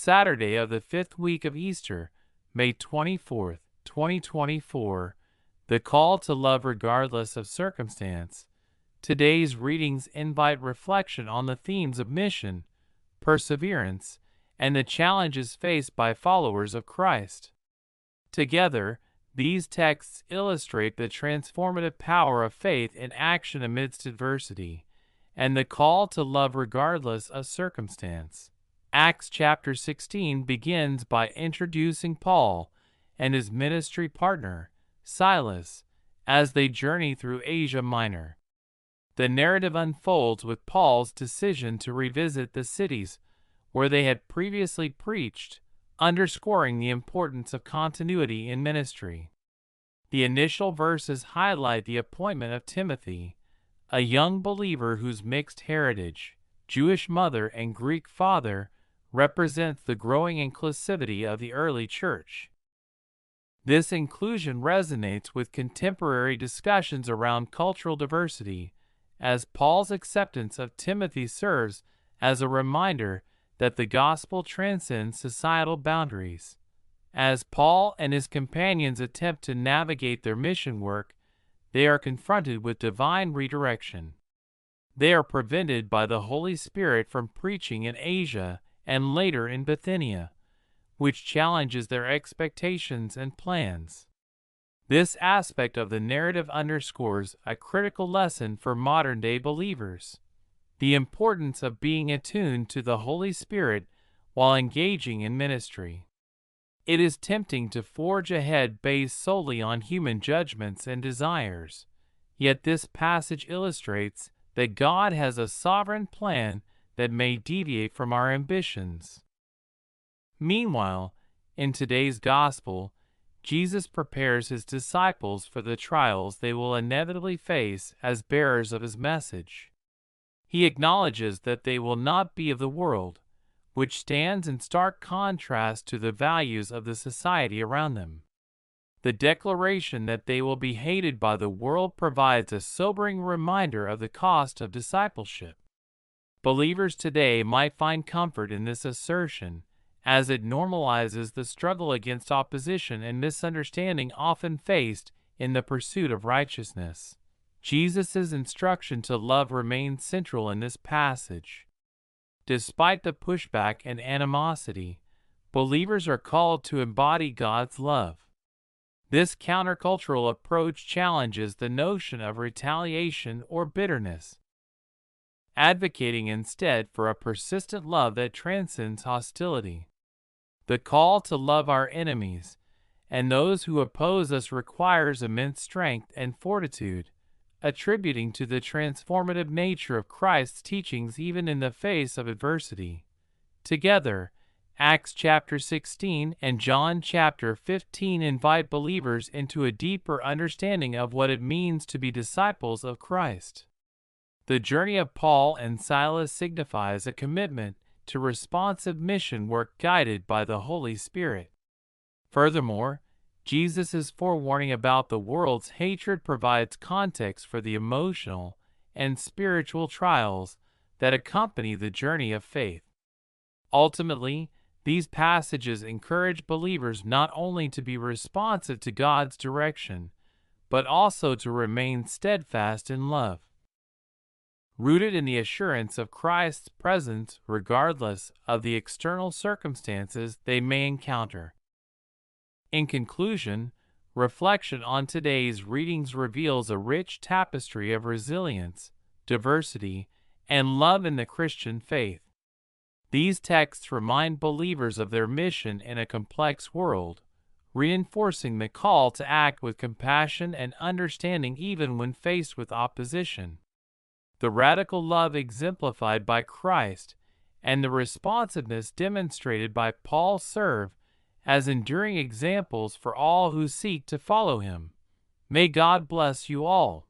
Saturday of the fifth week of Easter, May 24th, 2024, the call to love regardless of circumstance. Today's readings invite reflection on the themes of mission, perseverance, and the challenges faced by followers of Christ. Together, these texts illustrate the transformative power of faith in action amidst adversity, and the call to love regardless of circumstance. Acts chapter 16 begins by introducing Paul and his ministry partner, Silas, as they journey through Asia Minor. The narrative unfolds with Paul's decision to revisit the cities where they had previously preached, underscoring the importance of continuity in ministry. The initial verses highlight the appointment of Timothy, a young believer whose mixed heritage, Jewish mother and Greek father, represents the growing inclusivity of the early church. This inclusion resonates with contemporary discussions around cultural diversity, as Paul's acceptance of Timothy serves as a reminder that the gospel transcends societal boundaries. As Paul and his companions attempt to navigate their mission work, they are confronted with divine redirection. They are prevented by the Holy Spirit from preaching in Asia and later in Bithynia, which challenges their expectations and plans. This aspect of the narrative underscores a critical lesson for modern-day believers: the importance of being attuned to the Holy Spirit while engaging in ministry. It is tempting to forge ahead based solely on human judgments and desires, yet this passage illustrates that God has a sovereign plan that may deviate from our ambitions. Meanwhile, in today's gospel, Jesus prepares his disciples for the trials they will inevitably face as bearers of his message. He acknowledges that they will not be of the world, which stands in stark contrast to the values of the society around them. The declaration that they will be hated by the world provides a sobering reminder of the cost of discipleship. Believers today might find comfort in this assertion, as it normalizes the struggle against opposition and misunderstanding often faced in the pursuit of righteousness. Jesus' instruction to love remains central in this passage. Despite the pushback and animosity, believers are called to embody God's love. This countercultural approach challenges the notion of retaliation or bitterness, advocating instead for a persistent love that transcends hostility. The call to love our enemies and those who oppose us requires immense strength and fortitude, attributing to the transformative nature of Christ's teachings even in the face of adversity. Together, Acts chapter 16 and John chapter 15 invite believers into a deeper understanding of what it means to be disciples of Christ. The journey of Paul and Silas signifies a commitment to responsive mission work guided by the Holy Spirit. Furthermore, Jesus' forewarning about the world's hatred provides context for the emotional and spiritual trials that accompany the journey of faith. Ultimately, these passages encourage believers not only to be responsive to God's direction, but also to remain steadfast in love, rooted in the assurance of Christ's presence regardless of the external circumstances they may encounter. In conclusion, reflection on today's readings reveals a rich tapestry of resilience, diversity, and love in the Christian faith. These texts remind believers of their mission in a complex world, reinforcing the call to act with compassion and understanding even when faced with opposition. The radical love exemplified by Christ and the responsiveness demonstrated by Paul serve as enduring examples for all who seek to follow him. May God bless you all.